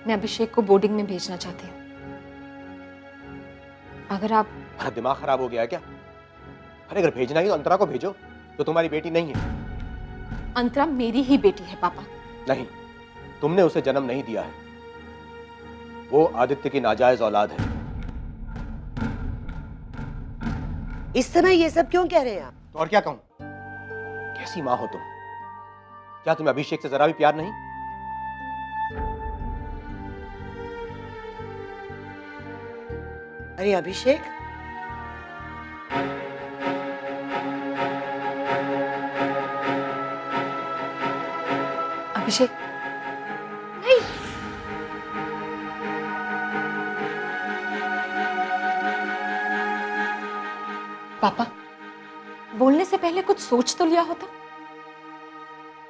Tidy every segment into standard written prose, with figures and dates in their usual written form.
मैं अभिषेक को बोर्डिंग में भेजना चाहती हूँ। अगर आप... तुम्हारा दिमाग खराब हो गया है क्या? अरे अगर भेजना ही तो अंतरा को भेजो, तो तुम्हारी बेटी नहीं है। अंतरा मेरी ही बेटी है पापा। नहीं, तुमने उसे जन्म नहीं दिया है। वो आदित्य की नाजायज औलाद है। इस समय ये सब क्यों कह रहे हैं आप? तो और क्या कहूं? कैसी मां हो तुम? क्या तुम्हें अभिषेक से जरा भी प्यार नहीं? अरे अभिषेक, अभिषेक नहीं, पापा बोलने से पहले कुछ सोच तो लिया होता।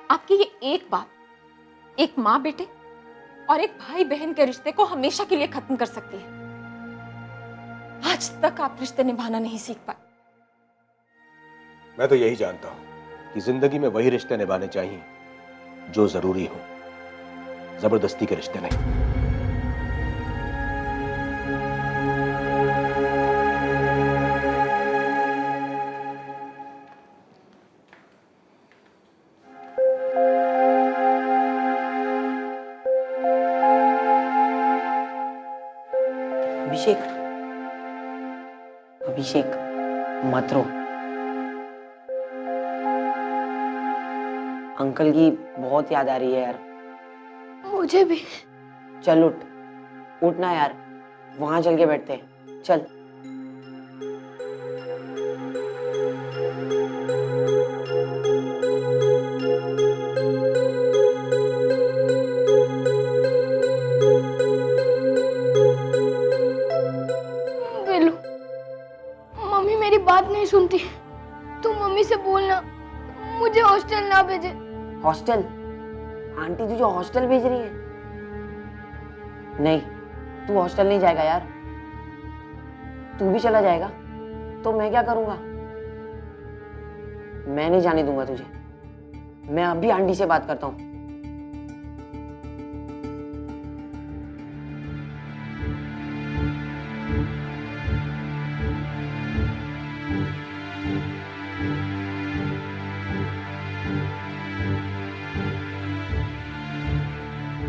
आपकी ये एक बात एक माँ बेटे और एक भाई बहन के रिश्ते को हमेशा के लिए खत्म कर सकती है। आज तक आप रिश्ते निभाना नहीं सीख पाए। मैं तो यही जानता हूं कि जिंदगी में वही रिश्ते निभाने चाहिए जो जरूरी हो, जबरदस्ती के रिश्ते नहीं। अभिषेक, अभिषेक मत रो। अंकल की बहुत याद आ रही है यार। मुझे भी। चल उठ, उठना यार, वहां चल के बैठते हैं, चल। बेलू, मम्मी मेरी बात नहीं सुनती। तू मम्मी से बोलना मुझे हॉस्टल ना भेजे। हॉस्टल? आंटी तुझे हॉस्टल भेज रही है? नहीं, तू हॉस्टल नहीं जाएगा यार। तू भी चला जाएगा तो मैं क्या करूंगा? मैं नहीं जाने दूंगा तुझे। मैं अभी आंटी से बात करता हूं।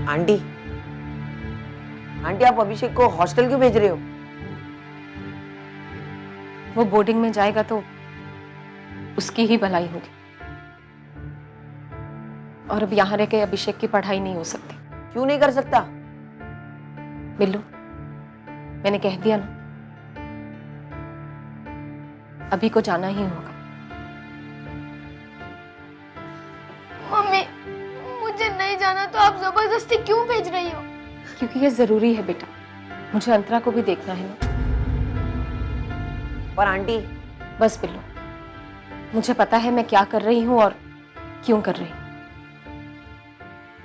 आंटी, आंटी आप अभिषेक को हॉस्टल क्यों भेज रहे हो? वो बोर्डिंग में जाएगा तो उसकी ही भलाई होगी, और अब यहां रह के अभिषेक की पढ़ाई नहीं हो सकती। क्यों नहीं कर सकता? बिल्लू, मैंने कह दिया ना, अभी को जाना ही होगा। मम्मी, मुझे नहीं जाना तो आप जबरदस्ती क्यों भेज रही हो? क्योंकि ये जरूरी है बेटा, मुझे अंतरा को भी देखना है ना। पर आंटी। बस बिल्लू, मुझे पता है मैं क्या कर रही हूं और क्यों कर रही हूं।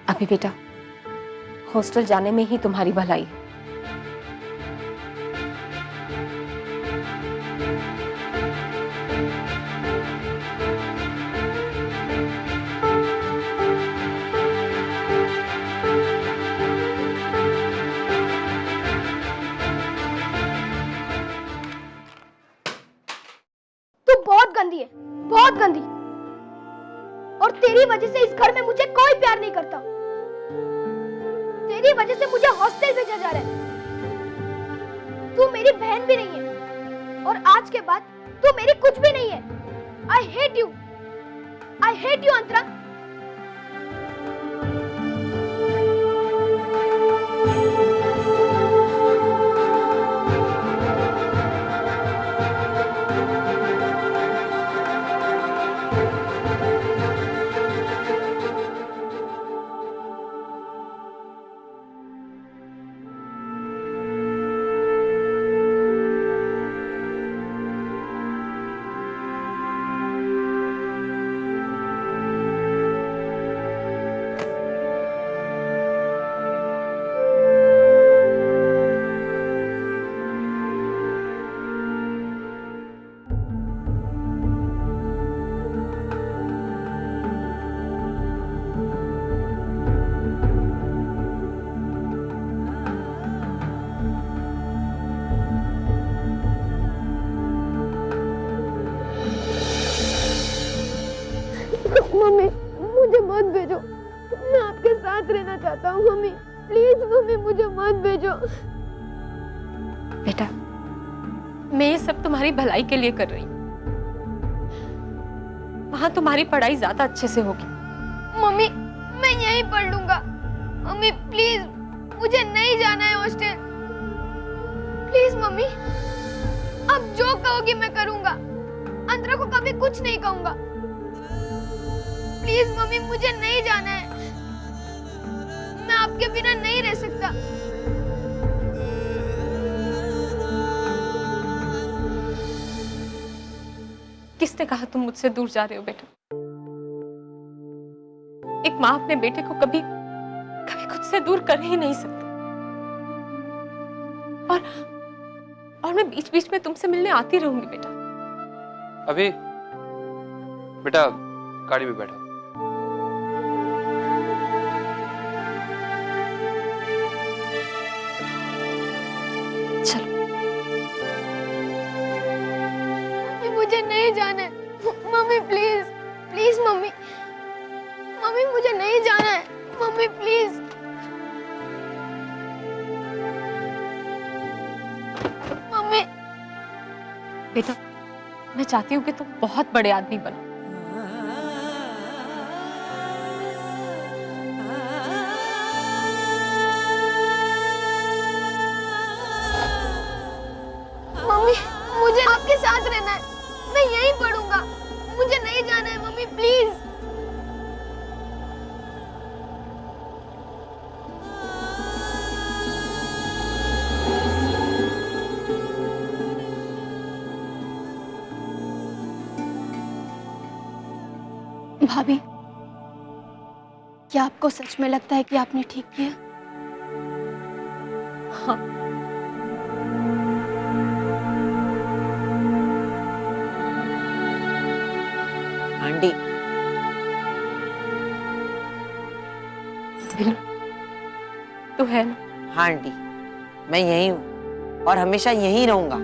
अभी बेटा, हॉस्टल जाने में ही तुम्हारी भलाई है। तू बहुत गंदी है, बहुत गंदी। और तेरी वजह से इस घर में मुझे कोई प्यार नहीं करता। तेरी वजह से मुझे हॉस्टल भेजा जा रहा है। तू मेरी बहन भी नहीं है, और आज के बाद तू मेरी कुछ भी नहीं है। I hate you, I hate you Antara. चाहता हूँ मम्मी, प्लीज मम्मी मुझे मत भेजो। बेटा, मैं ये सब तुम्हारी भलाई के लिए कर रही हूँ। वहां तुम्हारी पढ़ाई ज्यादा अच्छे से होगी। मम्मी मैं यहीं पढ़ लूंगा। मम्मी प्लीज मुझे नहीं जाना है हॉस्टल। प्लीज मम्मी, अब जो कहोगी मैं करूंगा। अंतरा को कभी कुछ नहीं कहूंगा। प्लीज मम्मी मुझे नहीं जाना है। मैं आपके बिना नहीं रह सकता। किसने कहा तुम मुझसे दूर जा रहे हो बेटा? एक माँ अपने बेटे को कभी कभी खुद से दूर कर ही नहीं सकती। और मैं बीच बीच में तुमसे मिलने आती रहूंगी बेटा। अभी बेटा गाड़ी में बैठो। चलो। मुझे नहीं जाना है mummy, please please mummy, mummy मुझे नहीं जाना है मम्मी, प्लीज। मम्मी। बेटा, मैं चाहती हूँ कि तुम बहुत बड़े आदमी बनो। मम्मी मुझे आपके साथ रहना है, मैं यहीं पढ़ूंगा। मुझे नहीं जाना है मम्मी, प्लीज। भाभी, क्या आपको सच में लगता है कि आपने ठीक किया? हाँ। आंटी, बिल्लू, तू है ना? हाँ आंटी, मैं यही हूँ और हमेशा यही रहूंगा।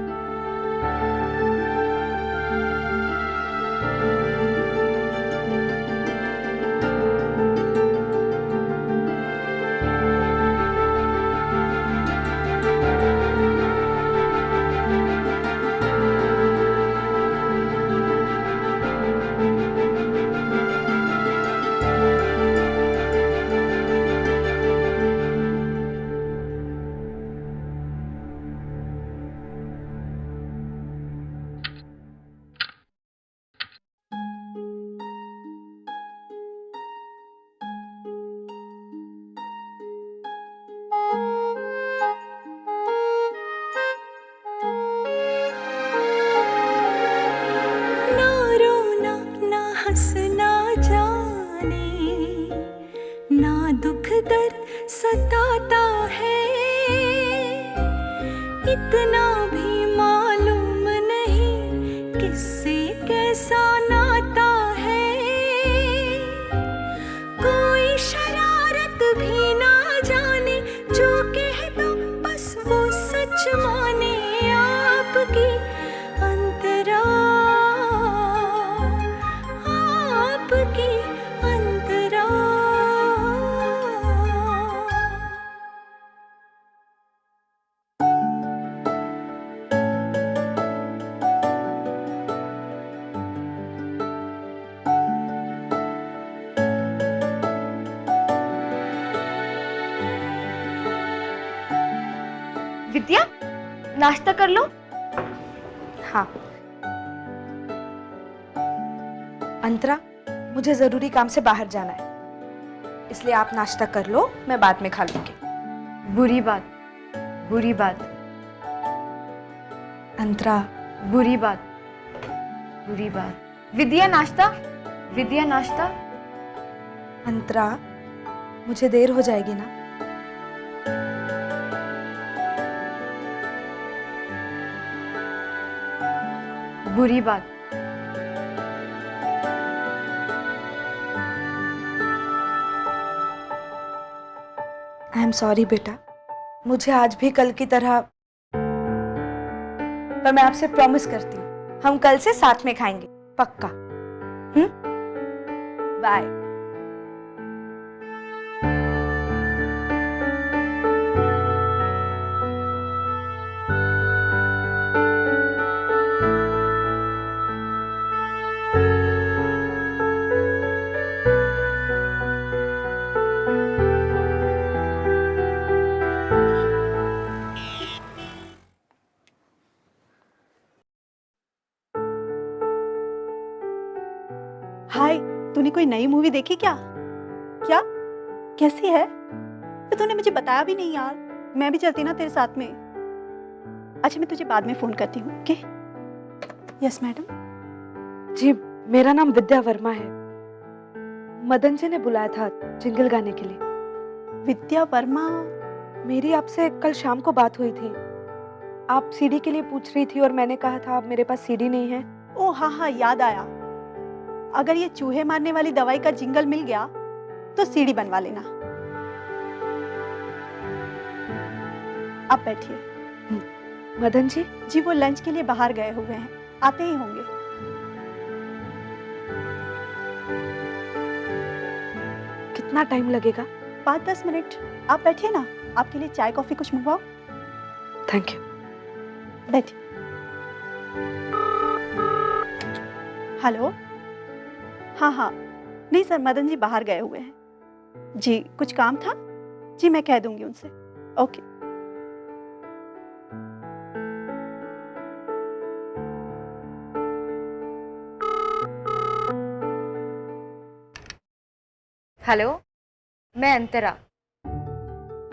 सताता है, इतना भी मालूम नहीं किससे कैसा नाता है। कोई शरारत भी ना जाने, जो कह दो बस वो सच माने। आपकी अंतरा, आपकी अंतरा। विद्या, नाश्ता कर लो। हाँ। अंतरा, मुझे जरूरी काम से बाहर जाना है, इसलिए आप नाश्ता कर लो, मैं बाद में खा लूंगी। बुरी बात, बुरी बात। अंतरा, बुरी बात, बुरी बात। विद्या नाश्ता, विद्या नाश्ता। अंतरा, मुझे देर हो जाएगी ना। बुरी बात। आई एम सॉरी बेटा, मुझे आज भी कल की तरह, पर मैं आपसे प्रॉमिस करती हूँ हम कल से साथ में खाएंगे, पक्का। बाय। तूने कोई नई मूवी देखी क्या? क्या? कैसी है? तो तूने मुझे बताया भी नहीं यार, मैं भी चलती ना तेरे साथ में। अच्छा मैं तुझे बाद में फोन करती हूँ, ओके? Yes madam. जी, मेरा नाम विद्या वर्मा है। मदन जी ने बुलाया था जिंगल गाने के लिए। विद्या वर्मा? मेरी आपसे कल शाम को बात हुई थी। आप सीडी के लिए पूछ रही थी और मैंने कहा था अब मेरे पास सीडी नहीं है। ओ हाँ हाँ, याद आया। अगर ये चूहे मारने वाली दवाई का जिंगल मिल गया तो सीडी बनवा लेना। आप बैठिए। मदन जी? जी वो लंच के लिए बाहर गए हुए हैं, आते ही होंगे। कितना टाइम लगेगा? 5-10 मिनट। आप बैठिए ना, आपके लिए चाय कॉफी कुछ मंगवाओ? Thank you. बैठिए। हेलो। हाँ हाँ, नहीं सर, मदन जी बाहर गए हुए हैं। जी कुछ काम था? जी मैं कह दूंगी उनसे। ओके। हेलो, मैं अंतरा।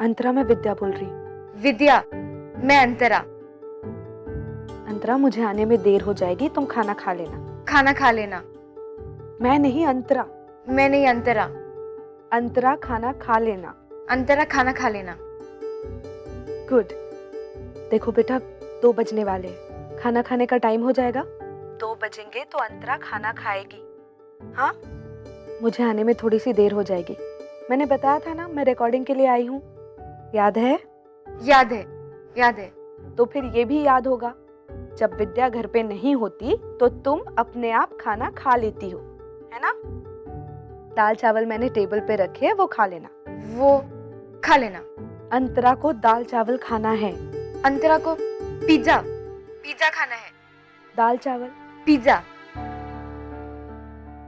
अंतरा, मैं विद्या बोल रही। विद्या, मैं अंतरा। अंतरा, मुझे आने में देर हो जाएगी, तुम खाना खा लेना। खाना खा लेना। मैं नहीं, अंतरा। मैं नहीं, अंतरा। अंतरा, खाना खा लेना। अंतरा, खाना खा लेना। गुड। देखो बेटा, 2 बजने वाले हैं, खाना खाने का टाइम हो जाएगा। 2 बजेंगे तो अंतरा खाना खाएगी। हाँ, मुझे आने में थोड़ी सी देर हो जाएगी। मैंने बताया था ना, मैं रिकॉर्डिंग के लिए आई हूँ, याद है? याद है, याद है। तो फिर ये भी याद होगा, जब विद्या घर पे नहीं होती तो तुम अपने आप खाना खा लेती हो, है ना? दाल चावल मैंने टेबल पे रखे, वो खा लेना। वो खा लेना। अंतरा को दाल चावल खाना है। अंतरा को पिज्जा पिज्जा खाना है। दाल चावल पिज्जा।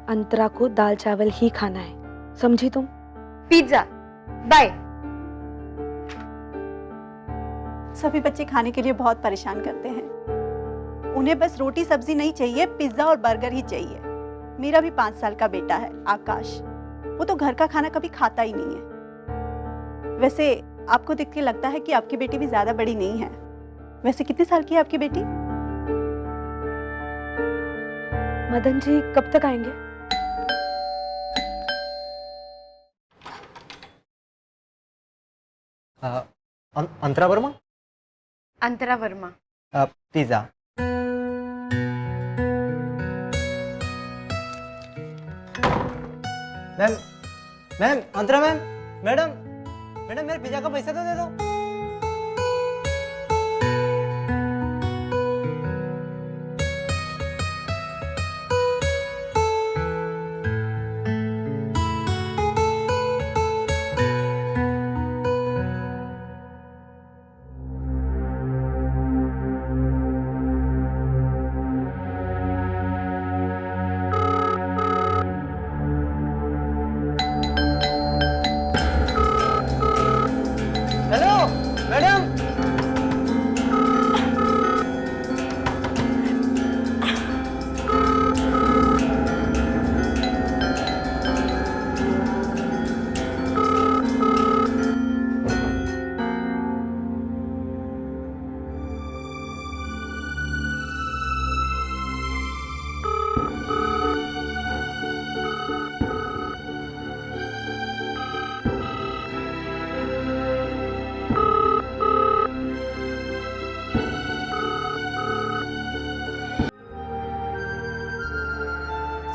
अंतरा को दाल चावल ही खाना है, समझी तुम? पिज्जा। बाय। सभी बच्चे खाने के लिए बहुत परेशान करते हैं। उन्हें बस रोटी सब्जी नहीं चाहिए, पिज्जा और बर्गर ही चाहिए। मेरा भी 5 साल का बेटा है, आकाश। वो तो घर का खाना कभी खाता ही नहीं है। वैसे आपको देख के लगता है कि आपकी बेटी भी ज्यादा बड़ी नहीं है। वैसे कितने साल की है आपकी बेटी? मदन जी कब तक आएंगे? अंतरा वर्मा? अंतरा वर्मा। पिज्जा। मैम, मैम, अंतरा मैम, मैडम, मैडम मेरे पिज्जा का पैसा तो दे दो। Hello madam.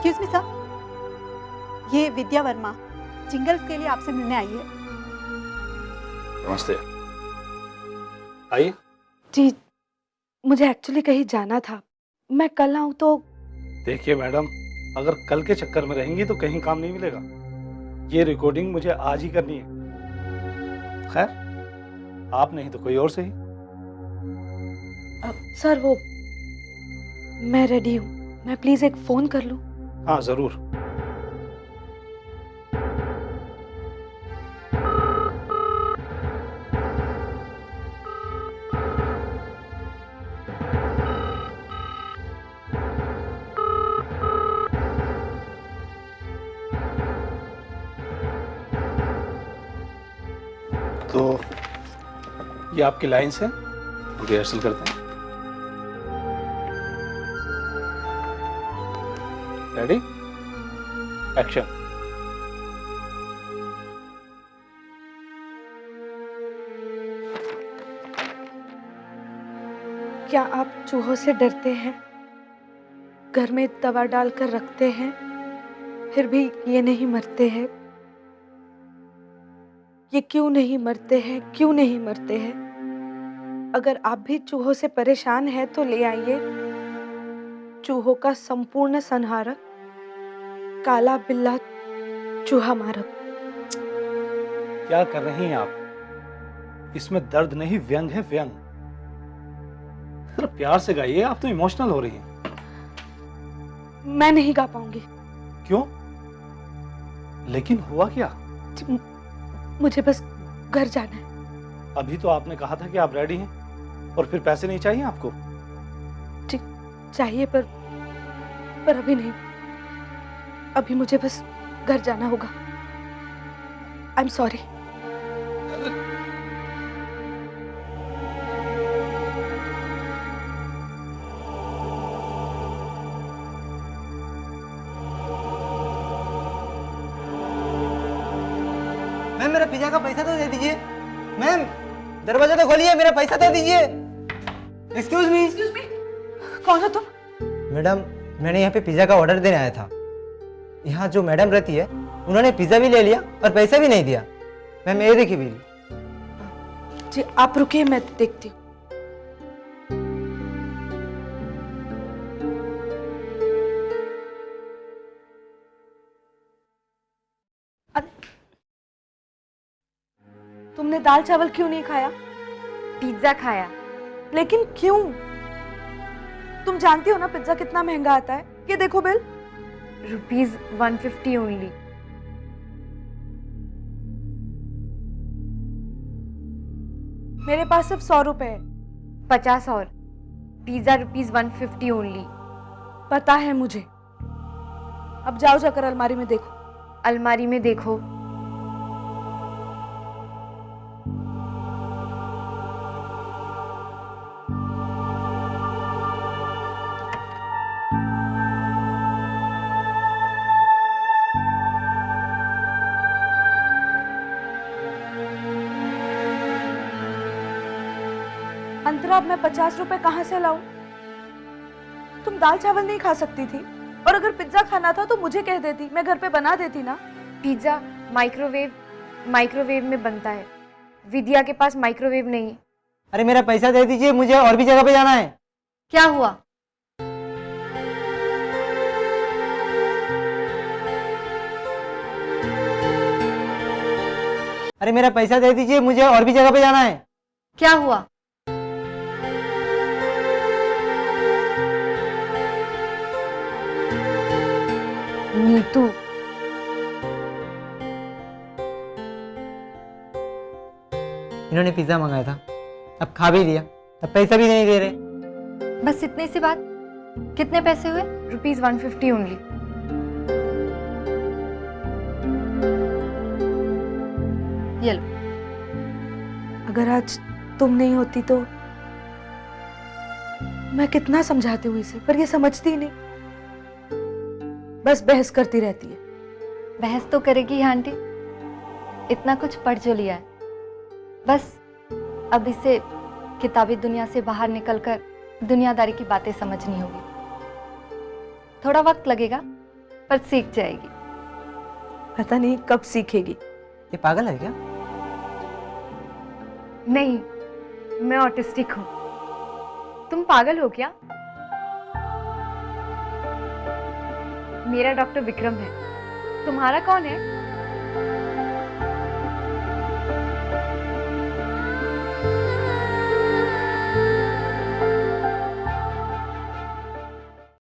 Excuse me sir, ये विद्या वर्मा जिंगल के लिए आपसे मिलने आई है। नमस्ते, आइए। जी, मुझे एक्चुअली कहीं जाना था, मैं कल आऊँ तो? देखिए मैडम, अगर कल के चक्कर में रहेंगी तो कहीं काम नहीं मिलेगा। ये रिकॉर्डिंग मुझे आज ही करनी है। खैर, आप नहीं तो कोई और सही। सर वो मैं रेडी हूँ, मैं प्लीज एक फोन कर लूँ? हाँ जरूर। तो ये आपकी लाइंस हैं, रिहर्सल करते हैं। Ready, action. क्या आप चूहों से डरते हैं? घर में दवा डालकर रखते हैं, फिर भी ये नहीं मरते हैं। ये क्यों नहीं मरते हैं? क्यों नहीं मरते हैं? अगर आप भी चूहों से परेशान हैं तो ले आइए चूहों का संपूर्ण संहारक, काला बिल्ला चूहा मारक। क्या कर रही हैं आप? इसमें दर्द नहीं, व्यंग है, व्यंग। जरा प्यार से गाइए, आप तो इमोशनल हो रही हैं। मैं नहीं गा पाऊंगी। क्यों? लेकिन हुआ क्या? मुझे बस घर जाना है। अभी तो आपने कहा था कि आप रेडी हैं, और फिर पैसे नहीं चाहिए आपको? चाहिए पर अभी नहीं। अभी मुझे बस घर जाना होगा। I am sorry. मैम मेरा पिज्जा का पैसा तो दे दीजिए। मैम दरवाजा तो खोलिए, मेरा पैसा तो दीजिए। Excuse me. कौन हो तुम? मैडम मैंने यहाँ पे पिज्जा का ऑर्डर देने आया था। यहाँ जो मैडम रहती है उन्होंने पिज्जा भी ले लिया और पैसा भी नहीं दिया। मैम ये देखिए बिल। जी आप रुकिए, मैं देखती हूँ। तुमने दाल चावल क्यों नहीं खाया? पिज्जा खाया। लेकिन क्यों? तुम जानती हो ना पिज्जा कितना महंगा आता है। ये देखो बिल। ₹150 ओनली। मेरे पास सिर्फ 100 रुपए है। 50 और। Pizza ₹150 only. पता है मुझे। अब जाओ जाकर अलमारी में देखो। अलमारी में देखो। अंतरा, अब मैं 50 रुपए कहाँ से लाऊं? तुम दाल चावल नहीं खा सकती थी, और अगर पिज्जा खाना था तो मुझे कह देती, मैं घर पे बना देती ना। पिज्जा माइक्रोवेव में बनता है। विद्या के पास माइक्रोवेव नहीं। अरे मेरा पैसा दे दीजिए, मुझे और भी जगह पे जाना है। क्या हुआ? अरे मेरा पैसा दे दीजिए, मुझे और भी जगह पे जाना है। क्या हुआ? नीतू, इन्होंने पिज्जा मंगाया था, अब खा भी लिया, अब पैसा भी नहीं दे रहे। बस इतनी सी बात। कितने पैसे हुए? ₹150 ओनली। ये लो। अगर आज तुम नहीं होती तो मैं कितना समझाती हूँ इसे, पर ये समझती ही नहीं, बस बहस करती रहती है। बहस तो करेगी आंटी, इतना कुछ पढ़ जो लिया है। बस अब इसे किताबी दुनिया से बाहर निकलकर दुनियादारी की बातें समझनी होगी। थोड़ा वक्त लगेगा पर सीख जाएगी। पता नहीं कब सीखेगी। ये पागल है क्या? नहीं, मैं ऑटिस्टिक हूँ। तुम पागल हो क्या? मेरा डॉक्टर विक्रम है। तुम्हारा कौन है?